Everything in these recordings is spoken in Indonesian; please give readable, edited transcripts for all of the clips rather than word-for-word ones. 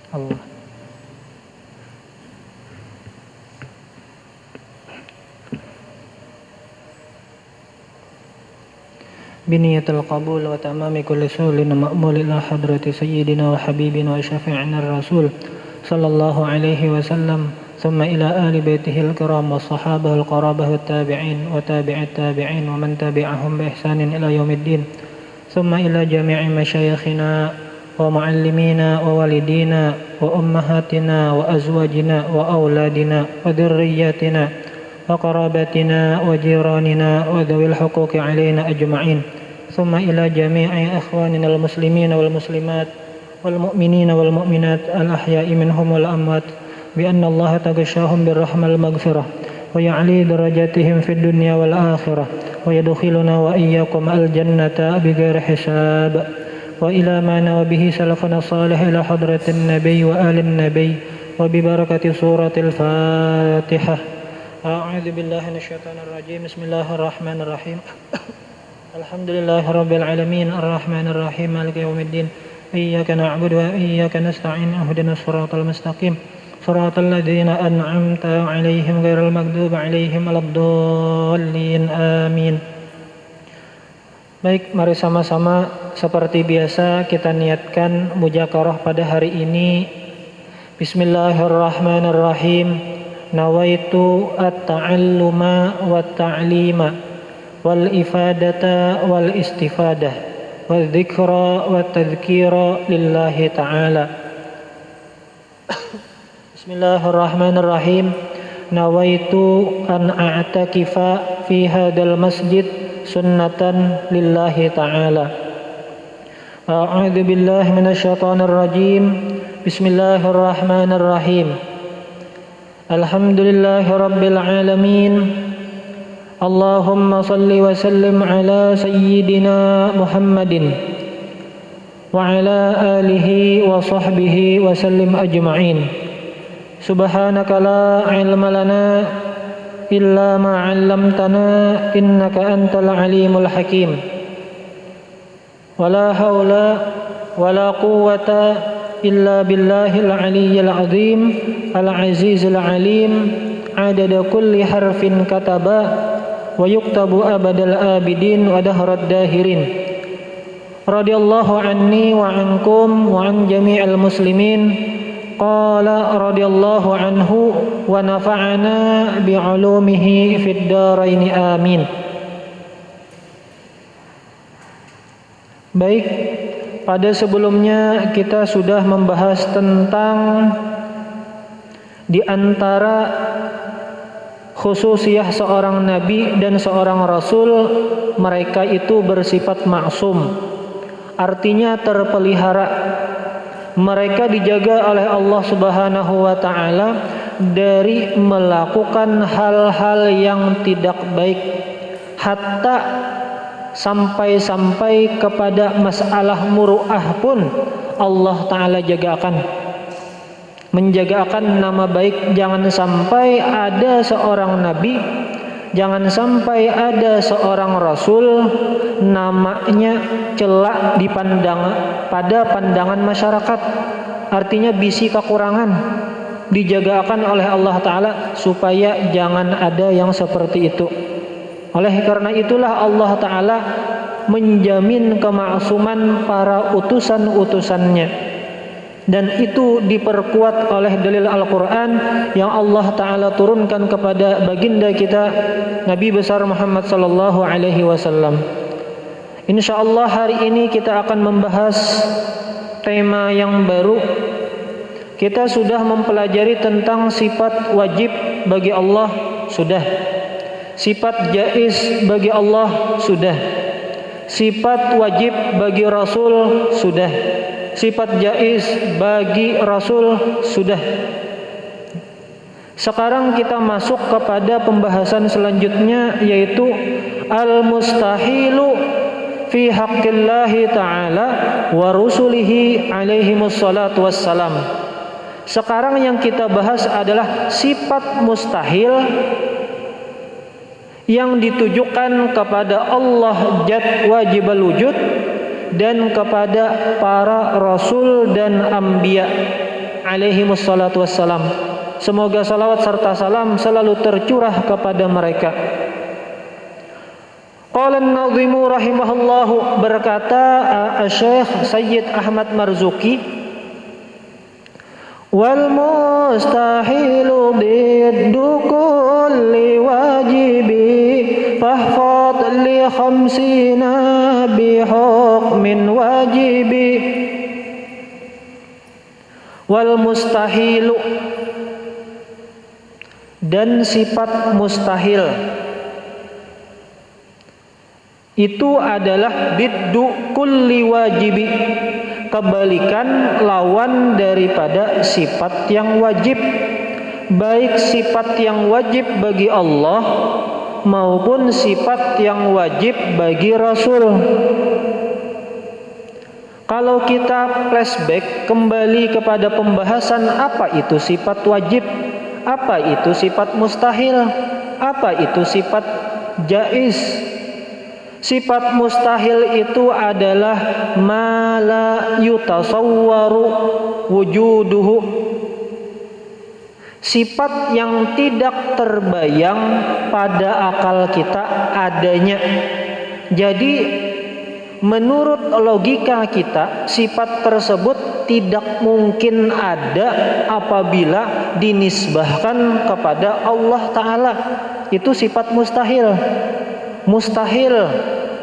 Allah. Biniyatul qabul wa tamami kulli sulin ma'mul ila hadrati sayyidina wa habibina wa syafi'ina rasul sallallahu alaihi wasallam thumma ila ali baitihil kiram wa sahabahul qarabah wa tabi'in wa tabi'it tabi'in wa man tabi'ahum bi ihsanin ila yaumiddin thumma ila jami'i masyayikhina wa muallimina wa walidina wa ummahatina wa azwajina wa auladina wa dhurriyyatina wa qarabatina wa jiranina wa dhawil huquqi alaina ajma'in ثم إلى جميع إخواننا المسلمين والمسلمات والمؤمنين والمؤمنات الأحياء منهم والأموات بأن الله تغشاهم بالرحمة المغفرة ويعلي درجاتهم في الدنيا والآخرة ويدخلنا وإياكم الجنة بغير حساب وإلى ما نوى به سلفنا الصالح إلى حضرة النبي وآل النبي وببركة سورة الفاتحة. أعوذ بالله من الشيطان الرجيم. بسم الله الرحمن الرحيم. Alhamdulillahi rabbil alamin arrahmanir rahim maliki yaumiddin iyyaka na'budu wa iyyaka nasta'in ihdinas siratal mustaqim siratal ladzina an'amta 'alaihim ghairil maghdubi 'alaihim waladdallin amin. Baik, mari sama-sama seperti biasa kita niatkan mudzakaroh pada hari ini. Bismillahirrahmanirrahim. Nawaitu at-ta'alluma wat-ta'lima wal ifadata wal istifadah wal dzikra wat tadhkira lillahi ta'ala. Bismillahirrahmanirrahim. Nawaitu an a'takifa fi hadzal masjid sunnatan lillahi ta'ala. A'udzu billahi minasyaitonir rajim. Bismillahirrahmanirrahim. Alhamdulillahi rabbil alamin. Allahumma salli wa sallim ala sayyidina Muhammadin wa ala alihi wa sahbihi wa sallim ajma'in. Subhanaka la ilma lana illa ma 'allamtana innaka antal alimul hakim. Wa la haula wa la quwwata illa billahil aliyyil azim al-azizil alim adada kulli harfin kataba wa yuktabu abadal abidin wa dahrad dahirin. Radiyallahu anni wa ankum wa an jami'al muslimin. Qala radiyallahu anhu wa nafa'ana bi'ulumihi fid dharain amin. Baik, pada sebelumnya kita sudah membahas tentang di antara khususiyah seorang nabi dan seorang rasul, mereka itu bersifat maksum, artinya terpelihara. Mereka dijaga oleh Allah Subhanahu wa ta'ala dari melakukan hal-hal yang tidak baik, hatta sampai-sampai kepada masalah muru'ah pun Allah ta'ala jagakan, menjagakan nama baik. Jangan sampai ada seorang nabi, jangan sampai ada seorang rasul namanya celak pada pandangan masyarakat, artinya bisi kekurangan, dijagakan oleh Allah Ta'ala supaya jangan ada yang seperti itu. Oleh karena itulah Allah Ta'ala menjamin kemaksuman para utusan-utusannya, dan itu diperkuat oleh dalil Al-Quran yang Allah Ta'ala turunkan kepada baginda kita Nabi besar Muhammad sallallahu alaihi wasallam. InsyaAllah hari ini kita akan membahas tema yang baru. Kita sudah mempelajari tentang sifat wajib bagi Allah, sudah. Sifat jaiz bagi Allah, sudah. Sifat wajib bagi Rasul, sudah. Sifat jaiz bagi Rasul, sudah. Sekarang kita masuk kepada pembahasan selanjutnya, yaitu al-mustahilu fi haqqillahi ta'ala wa rusulihi alaihimus salatu wassalam. Sekarang yang kita bahas adalah sifat mustahil yang ditujukan kepada Allah Jat Wajibal Wujud dan kepada para rasul dan anbiya. alaihimus salatu wassalam. Semoga salawat serta salam selalu tercurah kepada mereka. Qala an-nadhimu rahimahullahu, berkata Syekh Sayyid Ahmad Marzuki, wal mustahilu diddu kulli wajibi fahfad li khamsina bi hukmin wajibi. Wal mustahilu, dan sifat mustahil itu adalah diddu kulli wajibi, kebalikan lawan daripada sifat yang wajib, baik sifat yang wajib bagi Allah maupun sifat yang wajib bagi Rasul. Kalau kita flashback kembali kepada pembahasan apa itu sifat wajib, apa itu sifat mustahil, apa itu sifat jaiz. Sifat mustahil itu adalah ma la yutasawwaru wujuduhu, sifat yang tidak terbayang pada akal kita adanya. Jadi menurut logika kita, sifat tersebut tidak mungkin ada apabila dinisbahkan kepada Allah Ta'ala. Itu sifat mustahil. Mustahil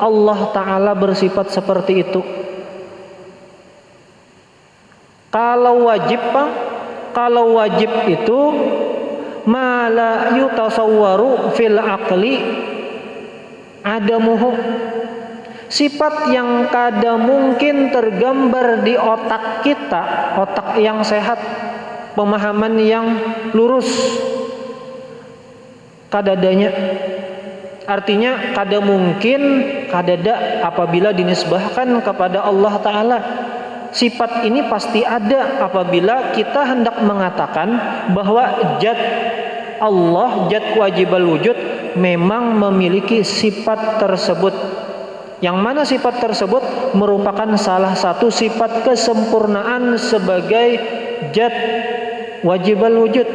Allah Ta'ala bersifat seperti itu. Kalau wajib, Pak, kalau wajib itu ma la yutasawwaru fil aqli adamuhu, sifat yang kada mungkin tergambar di otak kita, otak yang sehat, pemahaman yang lurus, kadadanya. Artinya kada mungkin, kadada apabila dinisbahkan kepada Allah Ta'ala. Sifat ini pasti ada apabila kita hendak mengatakan bahwa zat Allah, zat wajibal wujud, memang memiliki sifat tersebut. Yang mana sifat tersebut merupakan salah satu sifat kesempurnaan sebagai zat wajibal wujud,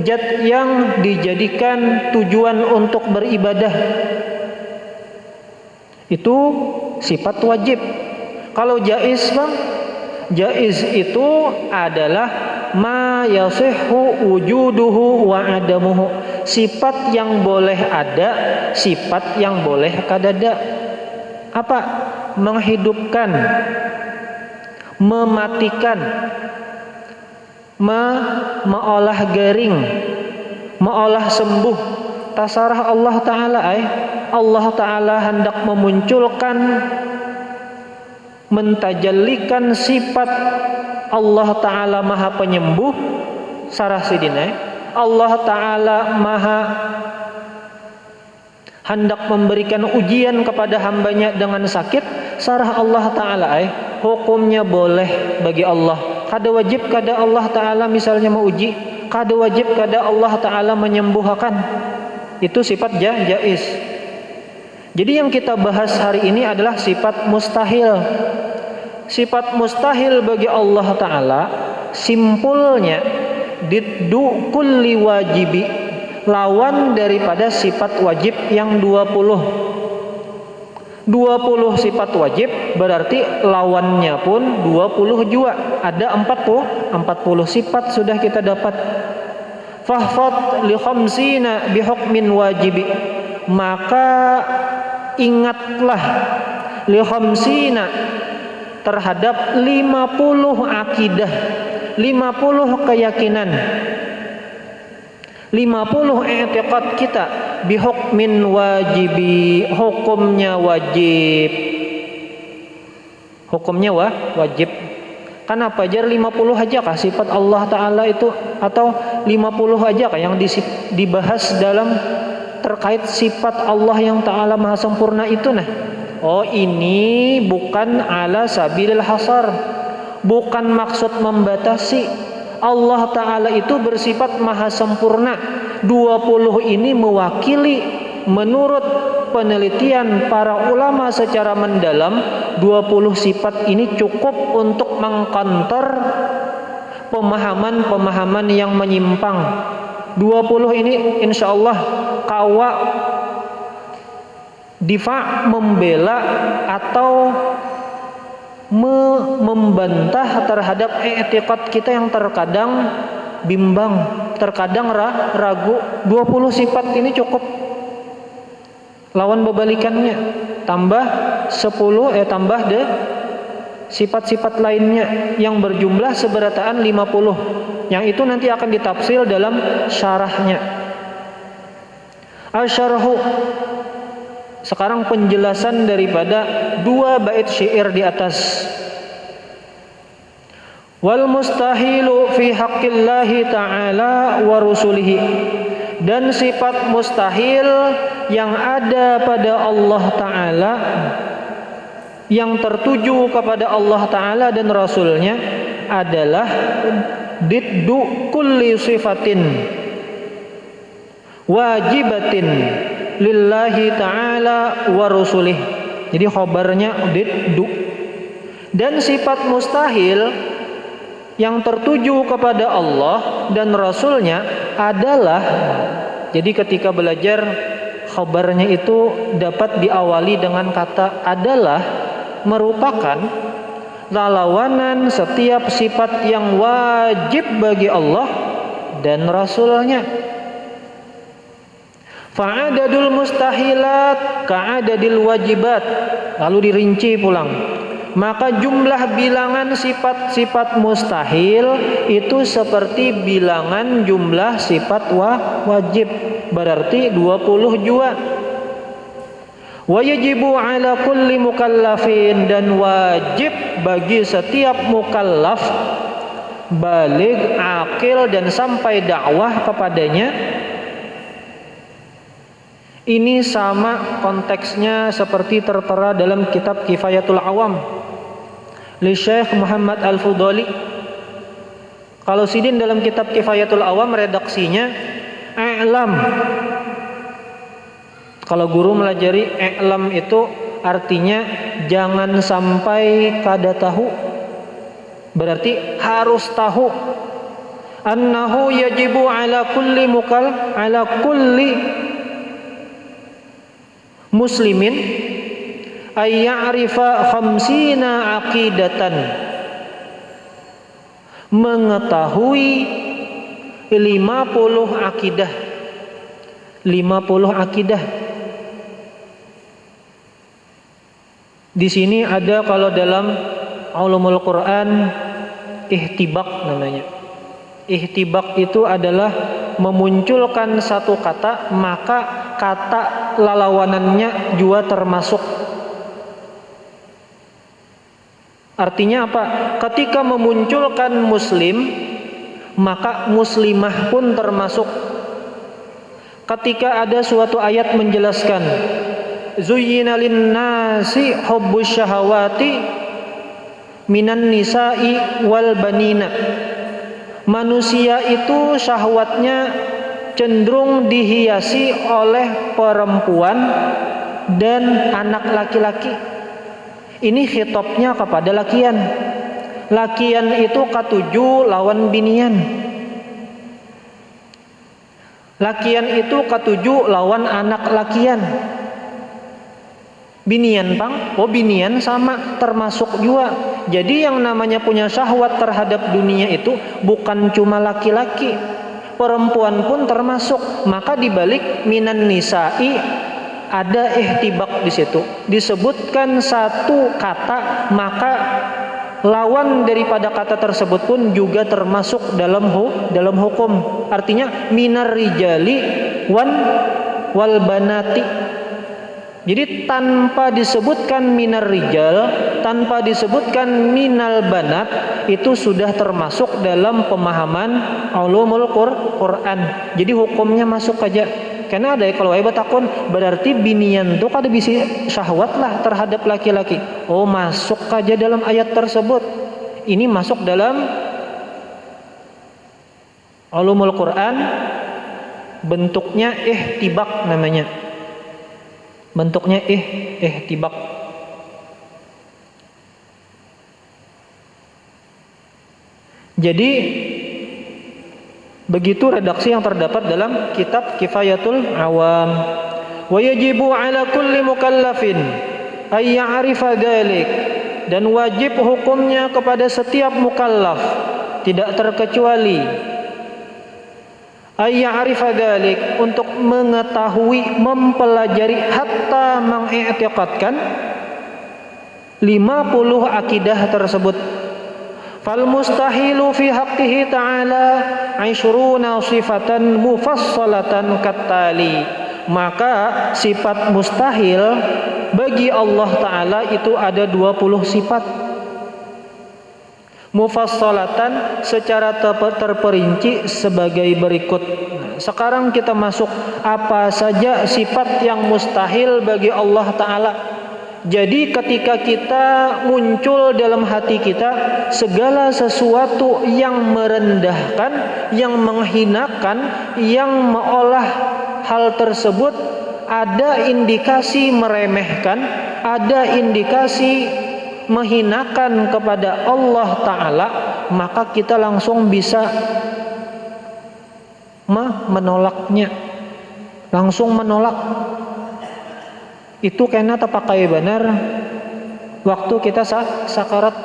zat yang dijadikan tujuan untuk beribadah. Itu sifat wajib. Kalau jaiz, Bang, jaiz itu adalah ma yasihhu wujuduhu wa adamuhu, sifat yang boleh ada, sifat yang boleh kadada. Apa? Menghidupkan, mematikan, meolah garing, meolah sembuh. Tasarah Allah Ta'ala, Allah Ta'ala hendak memunculkan, mentajallikan sifat Allah Ta'ala maha penyembuh. Sarah sidina, Allah Ta'ala maha hendak memberikan ujian kepada hambanya dengan sakit. Sarah Allah Ta'ala, hukumnya boleh bagi Allah. Kada wajib kada Allah Ta'ala misalnya mau uji, kada wajib kada Allah Ta'ala menyembuhkan. Itu sifat jaiz. Jadi yang kita bahas hari ini adalah sifat mustahil. Sifat mustahil bagi Allah Ta'ala simpulnya diddu kulli wajibi, lawan daripada sifat wajib yang 20 sifat wajib, berarti lawannya pun 20 juga. Ada 40 sifat sudah kita dapat. Fahfad li khamsina bi hukmin wajibi, maka ingatlah li khamsina terhadap 50 akidah, 50 keyakinan, 50 i'tiqad kita bihukmin wajibi, hukumnya wajib. Hukumnya wajib. Kenapa jar 50 aja kah sifat Allah Ta'ala itu, atau 50 aja kah yang dibahas dalam terkait sifat Allah yang Ta'ala maha sempurna itu? Nah, oh ini bukan ala sabilil hasar, bukan maksud membatasi. Allah Ta'ala itu bersifat maha sempurna. 20 ini mewakili, menurut penelitian para ulama secara mendalam, 20 sifat ini cukup untuk mengkantor pemahaman-pemahaman yang menyimpang. 20 ini insya Allah kawa difa, membela atau membantah terhadap i'tiqad kita yang terkadang bimbang, terkadang ragu. 20 sifat ini cukup. Lawan berbalikannya tambah 10 tambah sifat-sifat lainnya yang berjumlah seberataan 50, yang itu nanti akan ditafsir dalam syarahnya. Al-syarhu, sekarang penjelasan daripada 2 bait syair di atas. Wal mustahilu fi haqqillahi ta'ala wa rusulihi, dan sifat mustahil yang ada pada Allah Ta'ala, yang tertuju kepada Allah Ta'ala dan Rasulnya adalah diddu kulli sifatin wajibatin lillahi ta'ala wa rusulih. Jadi khobarnya diddu. Dan sifat mustahil yang tertuju kepada Allah dan Rasulnya adalah, jadi ketika belajar khobarnya itu dapat diawali dengan kata adalah, merupakan lawanan setiap sifat yang wajib bagi Allah dan Rasulnya. Fa'adadul mustahilat ka'adadil wajibat. Lalu dirinci pulang. Maka jumlah bilangan sifat-sifat mustahil itu seperti bilangan jumlah sifat wajib. Berarti 20 jua. Wa yajibu ala kulli mukallafin, dan wajib bagi setiap mukallaf baligh, akil, dan sampai dakwah kepadanya. Ini sama konteksnya seperti tertera dalam kitab Kifayatul Awam li Syekh Muhammad Al-Fudhali. Kalau sidin dalam kitab Kifayatul Awam redaksinya i'lam. Kalau guru melajari i'lam itu artinya jangan sampai kada tahu. Berarti harus tahu. Annahu yajibu ala kulli muslimin ay ya'rifa khamsina aqidatan, mengetahui 50 akidah. 50 akidah. Di sini ada, kalau dalam ulumul Quran, ihtibaq namanya. Ihtibaq itu adalah memunculkan satu kata, maka kata lalawanannya juga termasuk. Artinya apa? Ketika memunculkan muslim, maka muslimah pun termasuk. Ketika ada suatu ayat menjelaskan zuyyina lin-nasi hubbus syahawati minan nisa'i wal banina, manusia itu syahwatnya cenderung dihiasi oleh perempuan dan anak laki-laki. Ini khitabnya kepada lakian. Lakian itu katuju lawan binian. Lakian itu katuju lawan anak lakian. Binian pang, binian sama termasuk juga. Jadi yang namanya punya syahwat terhadap dunia itu bukan cuma laki-laki, perempuan pun termasuk. Maka dibalik minan nisa'i ada ihtibaq di situ. Disebutkan satu kata, maka lawan daripada kata tersebut pun juga termasuk dalam hukum. Artinya minar rijali wal banati. Jadi tanpa disebutkan minar rijal, tanpa disebutkan minal banat, itu sudah termasuk dalam pemahaman ulumul Quran. Jadi hukumnya masuk aja. Karena ada kalau hebat takun, berarti binian tuh kada bisa syahwat lah terhadap laki-laki. Oh, masuk aja dalam ayat tersebut. Ini masuk dalam ulumul Quran, bentuknya ihtibaq namanya. Bentuknya ihtibaq. Jadi begitu redaksi yang terdapat dalam kitab Kifayatul Awam. Wa yajibu ala kulli mukallafin ay ya'rifa dzalik, dan wajib hukumnya kepada setiap mukallaf tidak terkecuali ay ya'rifa dzalik, untuk mengetahui, mempelajari, hatta mengi'tiqadkan 50 akidah tersebut. Fal mustahilu fi haqqihi ta'ala 20 sifatan mufassalatan kattali, maka sifat mustahil bagi Allah Ta'ala itu ada 20 sifat. Mufassalatan secara terperinci sebagai berikut. Sekarang kita masuk apa saja sifat yang mustahil bagi Allah Ta'ala. Jadi ketika kita muncul dalam hati kita segala sesuatu yang merendahkan, yang menghinakan, yang meolah hal tersebut ada indikasi meremehkan, ada indikasi menghinakan kepada Allah Ta'ala, maka kita langsung bisa menolaknya, langsung menolak. Itu kena terpakai benar waktu kita sakarat,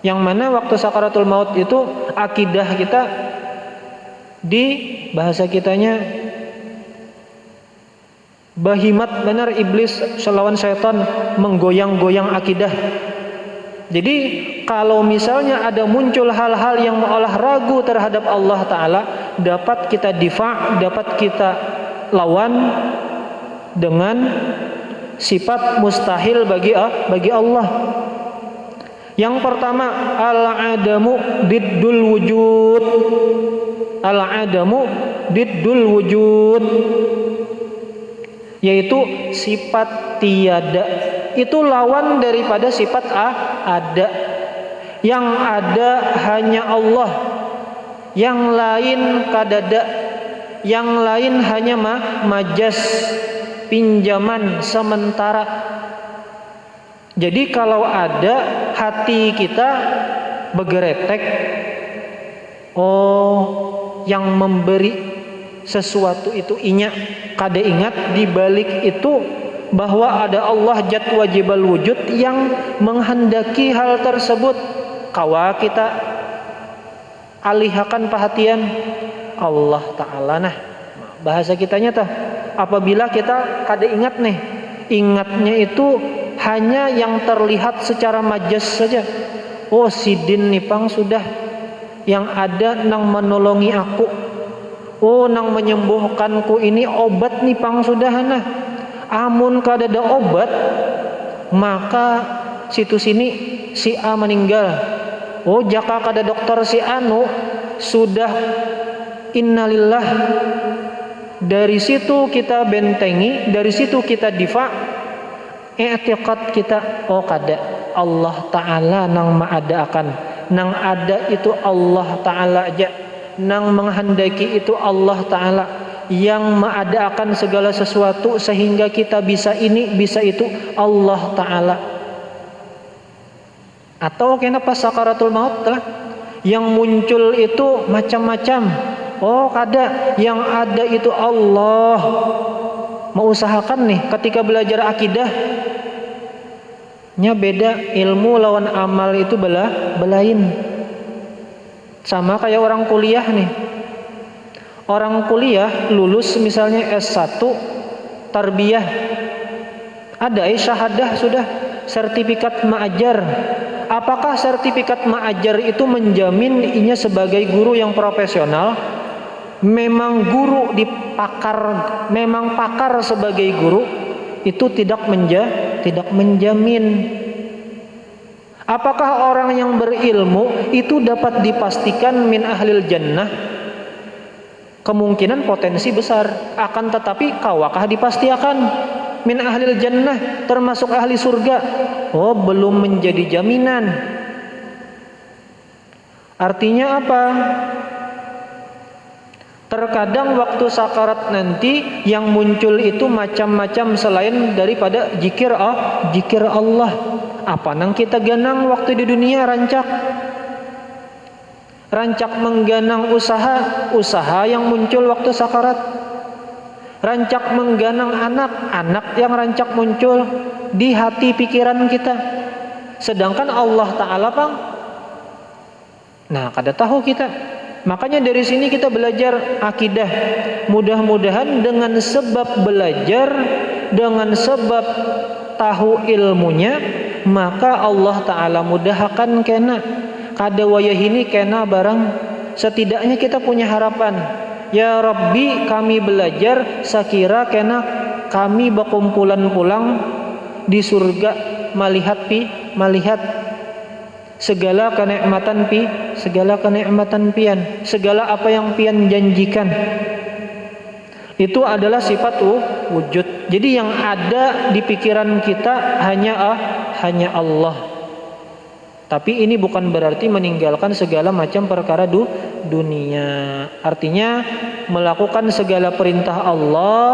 yang mana waktu sakaratul maut itu akidah kita di bahasa kitanya bahimat benar, iblis selawan syaitan menggoyang-goyang akidah. Jadi kalau misalnya ada muncul hal-hal yang mengolah ragu terhadap Allah Ta'ala, dapat kita difa', dapat kita lawan dengan sifat mustahil bagi Allah. Yang pertama, al-adamu diddul wujud. Al-adamu diddul wujud, yaitu sifat tiada. Itu lawan daripada sifat ada. Yang ada hanya Allah, yang lain kadada, yang lain hanya majas, pinjaman sementara. Jadi kalau ada, hati kita bergeretek, oh yang memberi sesuatu itu kada ingat di balik itu bahwa ada Allah Jat Wajibal Wujud yang menghendaki hal tersebut. Kawa kita alihkan perhatian Allah Ta'ala. Nah, bahasa kitanya tah, apabila kita kada ingat nih, ingatnya itu hanya yang terlihat secara majas saja. Oh sidin nipang sudah, yang ada nang menolongi aku, oh nang menyembuhkanku, ini obat nipang sudah. Nah, amun kada ada obat, maka situ sini si A meninggal. Oh jaka kada dokter si anu sudah innalillah. Dari situ kita bentengi, dari situ kita difa', i'tiqad kita, oh kada Allah Ta'ala nang ma'adaakan, nang ada itu Allah Ta'ala aja, nang menghendaki itu Allah Ta'ala, yang ma'adaakan segala sesuatu sehingga kita bisa ini bisa itu Allah Ta'ala. Atau kenapa sakaratul maut lah yang muncul itu macam-macam. Oh kada, yang ada itu Allah. Mau usahakan nih ketika belajar akidah nya beda, ilmu lawan amal itu belain. Sama kayak orang kuliah nih. Orang kuliah lulus misalnya S1 tarbiyah, ada syahadah sudah, sertifikat ma'ajar. Apakah sertifikat ma'ajar itu menjamin inya sebagai guru yang profesional? Memang guru dipakar, memang pakar sebagai guru, itu tidak menjamin. Apakah orang yang berilmu itu dapat dipastikan min ahlil jannah? Kemungkinan potensi besar, akan tetapi kawakah dipastikan min ahlil jannah, termasuk ahli surga? Oh, belum menjadi jaminan. Artinya apa? Terkadang waktu sakarat nanti yang muncul itu macam-macam selain daripada zikir Allah. Apa nang kita ganang waktu di dunia rancak? Rancak mengganang usaha yang muncul waktu sakarat. Rancak mengganang anak yang rancak muncul di hati pikiran kita. Sedangkan Allah Ta'ala Bang, nah kada tahu kita. Makanya dari sini kita belajar akidah. Mudah-mudahan dengan sebab belajar, dengan sebab tahu ilmunya, maka Allah Ta'ala mudahkan kena kada wayah ini kena barang. Setidaknya kita punya harapan, ya Rabbi kami belajar sakira kena kami berkumpulan pulang di surga melihat segala kenikmatan pian, segala apa yang pian janjikan. Itu adalah sifat wujud. Jadi yang ada di pikiran kita hanya Allah. Tapi ini bukan berarti meninggalkan segala macam perkara dunia. Artinya melakukan segala perintah Allah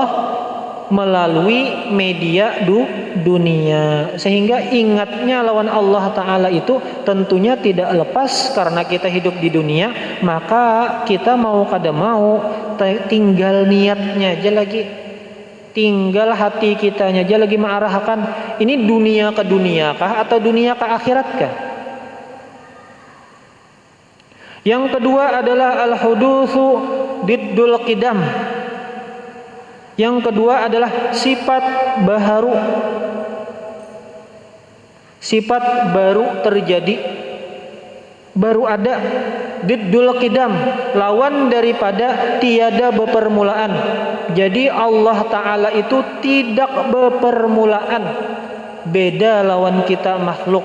melalui media dunia, sehingga ingatnya lawan Allah Ta'ala itu tentunya tidak lepas. Karena kita hidup di dunia, maka kita mau kada mau tinggal niatnya aja lagi, tinggal hati kitanya aja lagi mengarahkan ini dunia ke dunia kah atau dunia ke akhirat kah. Yang kedua adalah al-hudutsu diddul qidam. Yang kedua adalah sifat baharu. Sifat baru terjadi, baru ada. Diddul qidam, lawan daripada tiada bepermulaan. Jadi Allah Ta'ala itu tidak bepermulaan. Beda lawan kita makhluk.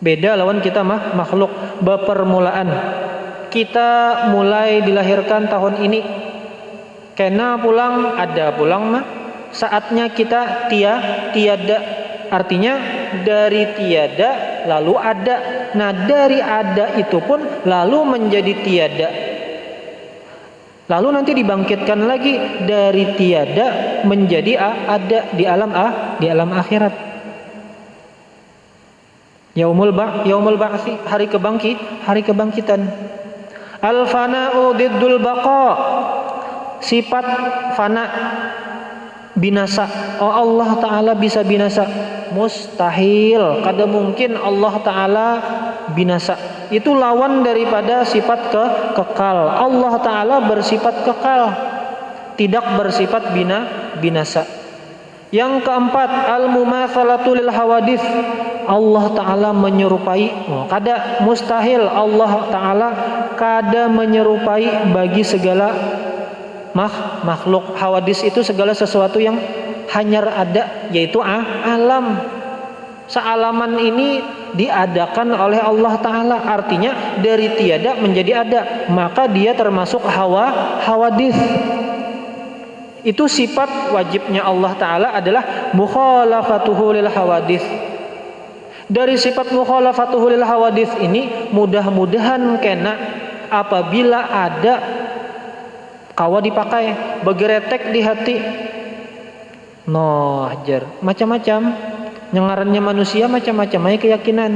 Beda lawan kita makhluk bepermulaan. Kita mulai dilahirkan tahun ini, kena pulang, ada pulang mah. Saatnya kita tiada. Artinya dari tiada lalu ada. Nah dari ada itu pun lalu menjadi tiada. Lalu nanti dibangkitkan lagi dari tiada menjadi ada di alam akhirat. Yaumul ba'tsi, hari kebangkitan. Al-fana'u diddul baqa. Sifat fana, binasa. Oh Allah Ta'ala bisa binasa? Mustahil, kada mungkin Allah Ta'ala binasa. Itu lawan daripada sifat kekal. Allah Ta'ala bersifat kekal, tidak bersifat binasa. Yang keempat, al-mumatsalatu lil hawadits. Allah Ta'ala menyerupai. Kada, mustahil Allah Ta'ala kada menyerupai bagi segala makhluk. Hawadis itu segala sesuatu yang hanya ada, yaitu alam. Sealaman ini diadakan oleh Allah Ta'ala. Artinya dari tiada menjadi ada. Maka dia termasuk hawadis. Itu sifat wajibnya Allah Ta'ala adalah mukhalafatuhu lil hawadis. Dari sifat mukhalafatuhu lil hawadis ini mudah-mudahan kena apabila ada kawa dipakai begeretek di hati. Jar macam-macam nyengarannya manusia, macam-macam aja keyakinan.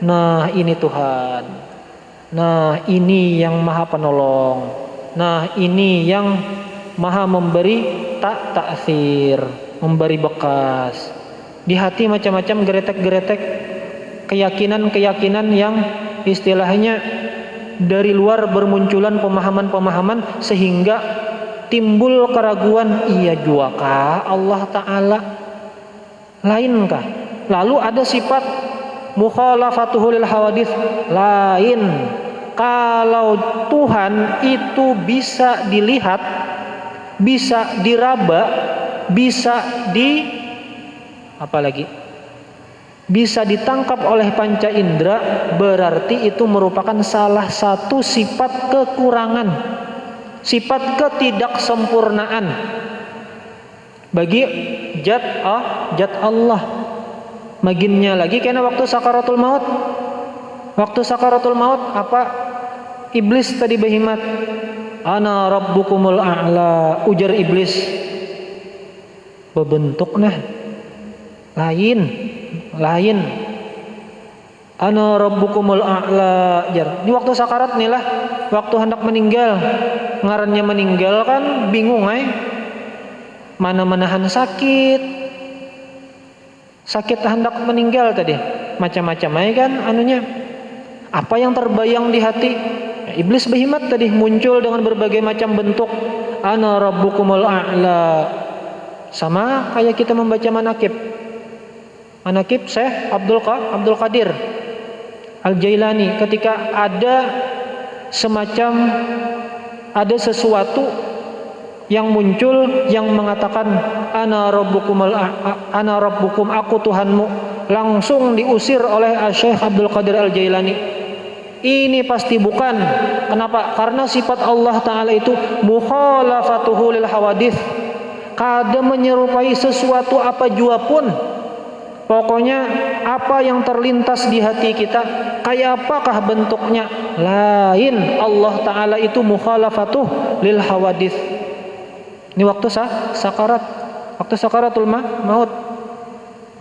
Nah ini Tuhan, nah ini yang maha penolong, nah ini yang maha memberi ta'sir, memberi bekas. Di hati macam-macam geretek-geretek keyakinan-keyakinan yang istilahnya dari luar bermunculan pemahaman-pemahaman sehingga timbul keraguan, iya jua kah Allah Ta'ala, lainkah? Lalu ada sifat mukhalafatuhu lil hawadits, lain. Kalau Tuhan itu bisa dilihat, bisa diraba, bisa bisa ditangkap oleh panca indera, berarti itu merupakan salah satu sifat kekurangan, sifat ketidaksempurnaan bagi zat Allah. Maginnya lagi karena waktu sakaratul maut. Waktu sakaratul maut apa iblis tadi behimat, ana rabbukumul a'la. Ujar iblis, bebentuk lain. Ana rabbukumul a'la jar. Di waktu sakarat nih lah, waktu hendak meninggal. Ngarannya meninggal kan bingung mana menahan sakit hendak meninggal tadi. Macam-macam kan anunya. Apa yang terbayang di hati? Iblis behimat tadi muncul dengan berbagai macam bentuk. Ana rabbukumul a'la. Sama kayak kita membaca manakib. Manakib Syekh Abdul Qadir Al-Jailani, ketika ada sesuatu yang muncul yang mengatakan ana rabbukum, aku Tuhanmu, langsung diusir oleh Syekh Abdul Qadir Al-Jailani. Ini pasti bukan. Kenapa? Karena sifat Allah Ta'ala itu mukhalafatuhu lil hawadith, kada menyerupai sesuatu apa jua pun. Pokoknya apa yang terlintas di hati kita, kayak apakah bentuknya, lain. Allah Ta'ala itu mukhalafatuh lil hawadith. Ini waktu sakarat, waktu sakaratul maut.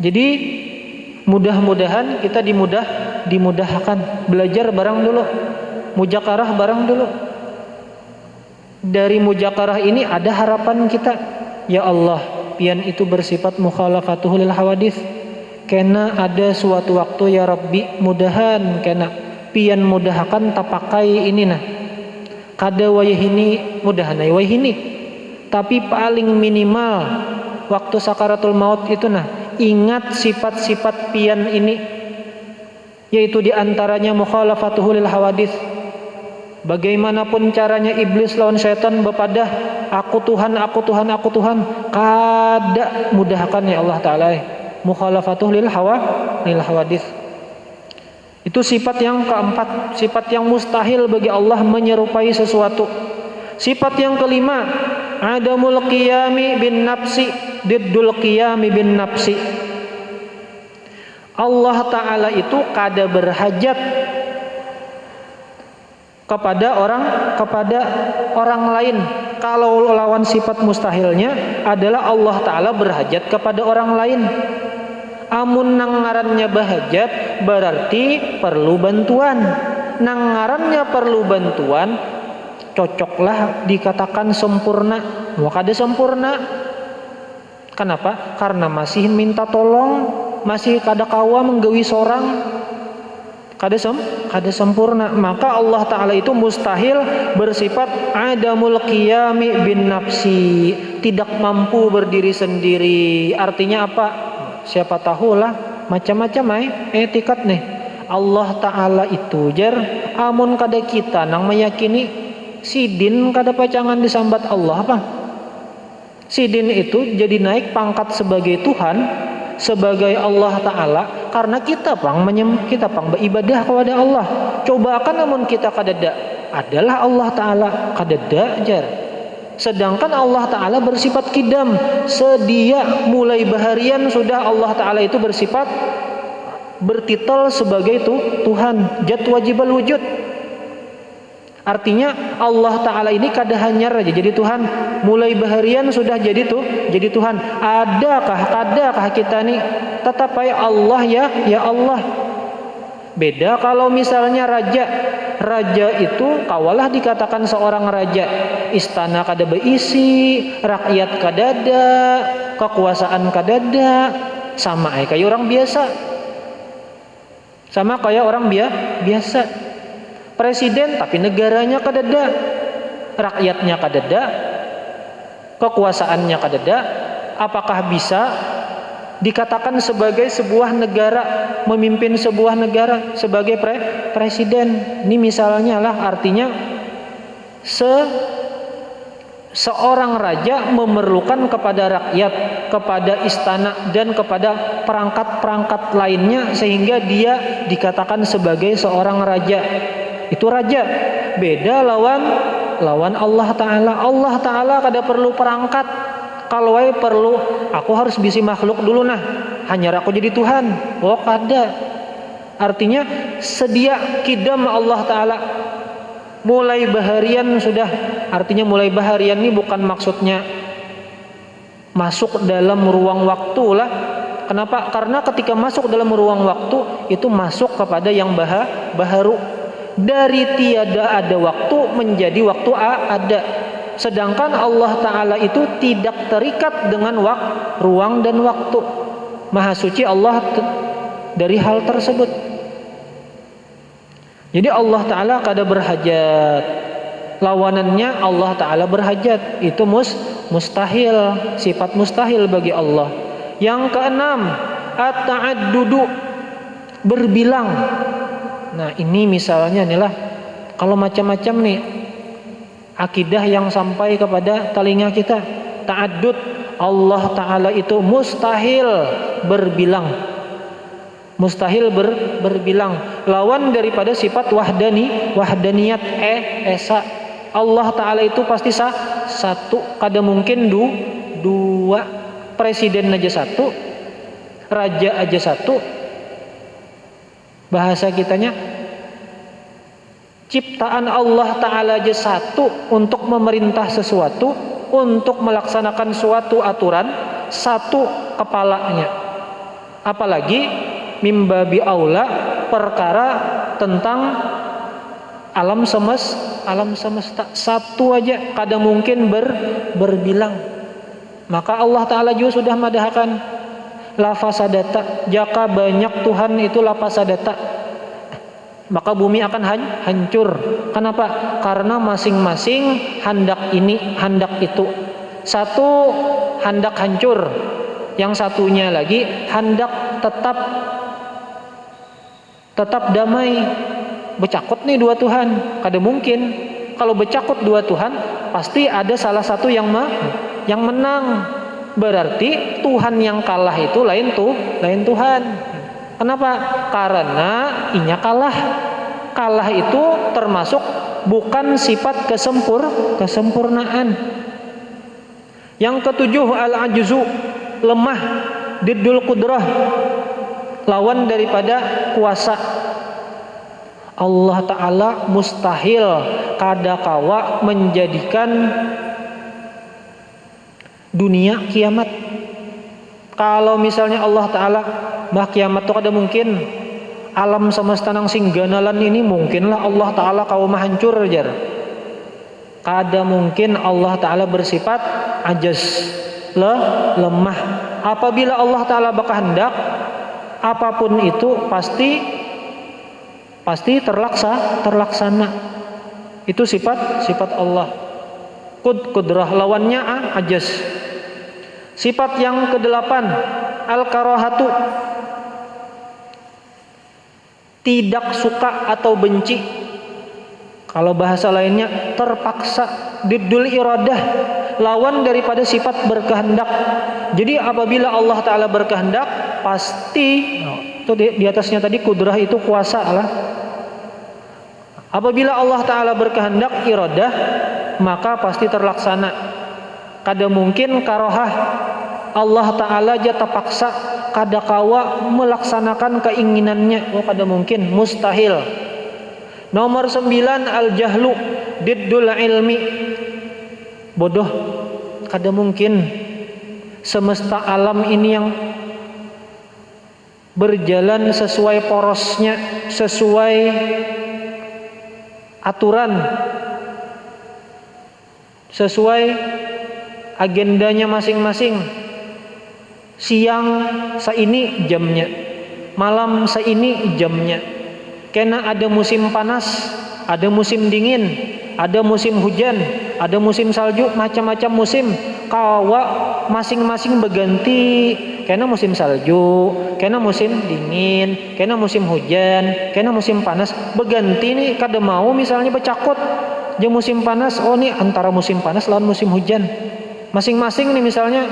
Jadi mudah-mudahan kita dimudahkan. Belajar barang dulu, mujakarah barang dulu. Dari mujakarah ini ada harapan kita. Ya Allah, pian itu bersifat mukhalafatuh lil hawadith. Kena ada suatu waktu ya Rabbi, mudahan kena pian mudahkan tapakai ini nah. Kada wayahini mudahanai wayahini. Tapi paling minimal waktu sakaratul maut itu nah, ingat sifat-sifat pian ini, yaitu diantaranya mukhalafatuhu lil hawadith. Bagaimanapun caranya iblis lawan syaitan bepadah aku Tuhan, aku Tuhan, aku Tuhan, kada mudahkan ya Allah Ta'ala. Mukhalafatuh lil hawadith. Itu sifat yang keempat, sifat yang mustahil bagi Allah menyerupai sesuatu. Sifat yang kelima, adamul qiyami bin nafsi, diddul qiyami bin nafsi. Allah Ta'ala itu kada berhajat kepada orang lain. Kalau lawan sifat mustahilnya adalah Allah Ta'ala berhajat kepada orang lain. Amun nangarannya bahajat berarti perlu bantuan. Nangarannya perlu bantuan, cocoklah dikatakan sempurna. Kada sempurna. Kenapa? Karena masih minta tolong, masih kada kawa menggawi sorang, kada sempurna. Maka Allah Ta'ala itu mustahil bersifat adamul qiyami bin nafsi, tidak mampu berdiri sendiri. Artinya apa? Siapa tahulah macam-macam etikat nih. Allah Ta'ala itu jar amun kada kita nang meyakini sidin kada pacangan disambat Allah apa? Sidin itu jadi naik pangkat sebagai Tuhan, sebagai Allah Ta'ala, karena kita pang beribadah kepada Allah. Coba akan namun kita kadada adalah Allah Ta'ala kadada jar. Sedangkan Allah Ta'ala bersifat kidam, sedia mulai baharian sudah Allah Ta'ala itu bersifat bertitel sebagai Tuhan, jat wajibal wujud. Artinya Allah Ta'ala ini kada hanyar aja jadi Tuhan, mulai baharian sudah jadi Tuhan. Kadakah kita nih tetap Allah ya Allah. Beda kalau misalnya raja itu kawalah dikatakan seorang raja, istana kada beisi, rakyat kadada, kekuasaan kadada, sama kayak orang biasa. Sama kayak orang biasa. Presiden tapi negaranya kadada, rakyatnya kadada, kekuasaannya kadada. Apakah bisa dikatakan sebagai sebuah negara, memimpin sebuah negara sebagai presiden? Ini misalnya lah, artinya seorang raja memerlukan kepada rakyat, kepada istana dan kepada perangkat-perangkat lainnya sehingga dia dikatakan sebagai seorang raja. Itu raja. Beda lawan Allah Ta'ala. Allah Ta'ala kada perlu perangkat. Kalau perlu aku harus bisi makhluk dulu nah, hanya aku jadi Tuhan. Oh kada. Artinya sedia kidam Allah Ta'ala. Mulai baharian sudah. Artinya mulai baharian ini bukan maksudnya masuk dalam ruang waktu lah, Kenapa? Karena ketika masuk dalam ruang waktu itu masuk kepada yang baharu. Dari tiada ada waktu menjadi waktu ada. Sedangkan Allah Ta'ala itu tidak terikat dengan ruang dan waktu. Maha suci Allah dari hal tersebut. Jadi Allah Ta'ala kada berhajat. Lawanannya Allah Ta'ala berhajat. Itu mustahil. Sifat mustahil bagi Allah. Yang keenam, at-ta'addudu, berbilang. Nah ini misalnya inilah, kalau macam-macam nih akidah yang sampai kepada telinga kita. Ta'addud, Allah Ta'ala itu mustahil berbilang. Mustahil berbilang. Lawan daripada sifat wahdaniyat, esa. Allah Ta'ala itu pasti satu. Kada mungkin dua. Presiden aja satu, raja aja satu. Bahasa kitanya, ciptaan Allah Ta'ala aja satu untuk memerintah sesuatu, untuk melaksanakan suatu aturan, satu kepalanya. Apalagi mimbabi aula perkara tentang alam semesta, satu aja kada mungkin berbilang. Maka Allah Ta'ala juga sudah madahkan la fasadata, jika banyak Tuhan itu la fasadata, maka bumi akan hancur. Kenapa? Karena masing-masing hendak ini, hendak itu. Satu hendak hancur, yang satunya lagi hendak tetap damai. Becakut nih dua Tuhan, kada mungkin. Kalau becakut dua Tuhan, pasti ada salah satu yang menang. Berarti Tuhan yang kalah itu lain Tuhan. Kenapa? Karena inya kalah. Kalah itu termasuk bukan sifat kesempurnaan. Yang ketujuh, al-ajzu, lemah, diddul qudrah, lawan daripada kuasa. Allah Ta'ala mustahil kada kawa menjadikan dunia kiamat. Kalau misalnya Allah Ta'ala bah kiamat itu kada mungkin. Alam semesta nang singganalan ini mungkinlah Allah Ta'ala kau mah hancur jar. Kada mungkin Allah Ta'ala bersifat ajaz, lemah. Apabila Allah Ta'ala berkehendak, apapun itu pasti terlaksana. Itu sifat Allah. Kudrah, lawannya ajaz. Sifat yang kedelapan, al-karahatu, tidak suka atau benci. Kalau bahasa lainnya terpaksa. Diddul iradah, lawan daripada sifat berkehendak. Jadi apabila Allah Ta'ala berkehendak, pasti itu di atasnya tadi kudrah itu kuasa lah. Apabila Allah Ta'ala berkehendak iradah, maka pasti terlaksana. Kada mungkin karohah, Allah Ta'ala aja terpaksa kada kawa melaksanakan keinginannya. Kada mungkin, mustahil. Nomor 9, al-jahlu, diddul ilmi, bodoh. Kada mungkin semesta alam ini yang berjalan sesuai porosnya, sesuai aturan, sesuai agendanya masing-masing. Siang saini jamnya, malam saini jamnya. Karena ada musim panas, ada musim dingin, ada musim hujan, ada musim salju, macam-macam musim. Kawa masing-masing berganti. Karena musim salju, karena musim dingin, karena musim hujan, karena musim panas berganti nih. Kada mau misalnya bercakut di musim panas, oh nih antara musim panas lawan musim hujan. Masing-masing nih misalnya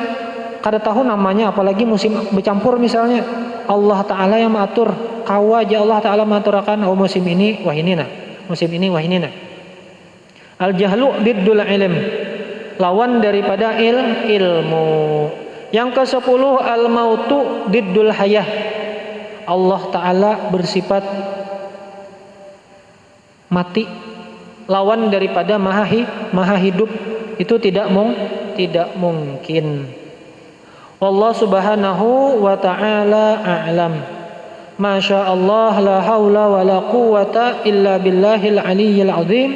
kada tahu namanya, apalagi musim bercampur misalnya. Allah Ta'ala yang mengatur. Kawa aja Allah Ta'ala mengaturakan, oh musim ini wah ini nah, musim ini wah ini nah. Al-jahlu diddul ilm, lawan daripada ilmu. Yang ke-10, al-mautu diddul hayah. Allah Ta'ala bersifat mati, lawan daripada maha hidup. Itu tidak mungkin. Wallahu subhanahu wa ta'ala a'lam. Masya Allah la haula wa la quwata illa billahil aliyyil azim.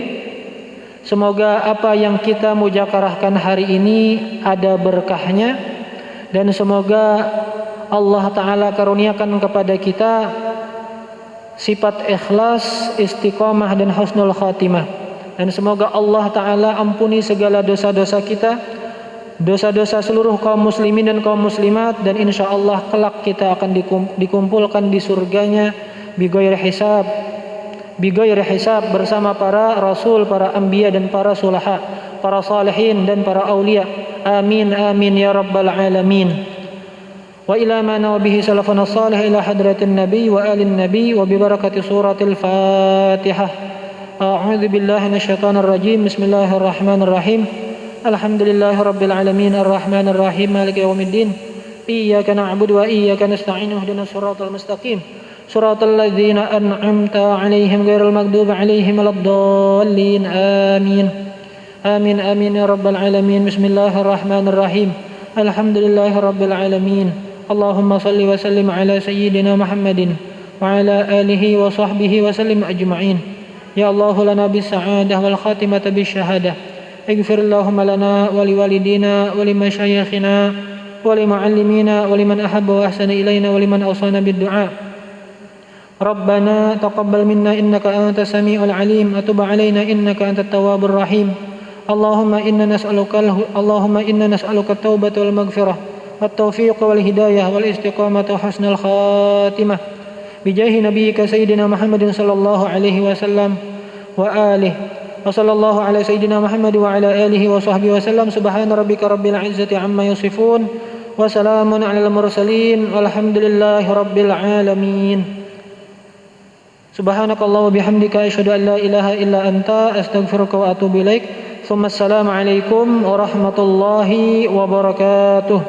Semoga apa yang kita mujakarahkan hari ini ada berkahnya, dan semoga Allah Ta'ala karuniakan kepada kita sifat ikhlas, istiqomah, dan husnul khatimah. Dan semoga Allah Ta'ala ampuni segala dosa-dosa kita, dosa-dosa seluruh kaum muslimin dan kaum muslimat, dan insya Allah kelak kita akan dikumpulkan di surganya bighairi hisab bersama para rasul, para anbiya, dan para sulaha, para salihin, dan para aulia. Amin amin ya rabbal alamin. Wa ila ma nawa bihi salafuna salih ila hadratin nabi wa alin nabi wa bi barakati suratil fatihah. A'udzu billahi minasyaitonir rajim. Bismillahirrahmanirrahim. Alhamdulillahi rabbil alamin arrahmanir rahim maliki yaumiddin. Iyyaka na'budu wa iyyaka nasta'in ihdinas siratal mustaqim siratal ladzina an'amta 'alaihim ghairil maghdubi 'alaihim waladdallin. Amin. Amin amin ya rabbal alamin. Bismillahirrahmanirrahim. Alhamdulillahi rabbil alamin. Allahumma salli wa sallim ala sayyidina Muhammadin wa ala alihi wa sahbihi wa sallim ajma'in. Ya Allah lana bis sa'adah wal khatimata bis syahadah. Ighfir Allahumma lana wa liwalidina wa limasyayikhina wa limuallimina wa liman ahabba wa ahsana ilayna wa liman awsana bid du'a. Rabbana taqabbal minna innaka antas samiul alim wa tub alaina innaka antat tawwabur rahim. Allahumma inna nas'aluka at-taubata wal maghfirah wat taufiq wal hidayah wal istiqamata wa husnal khatimah bijahi nabiyyika sayyidina Muhammadin sallallahu alaihi wasallam wa alihi wa sallallahu ala sayyidina Muhammad wa ala alihi wa sahbihi wa sallam. Subhana rabbika rabbil izzati amma yasifun wa salamun alal mursalin walhamdulillahi rabbil alamin. Subhanakallah wa bihamdika asyhadu an la ilaha illa anta astaghfiruka wa atubu ilaik. Assalamu alaikum warahmatullahi wabarakatuh.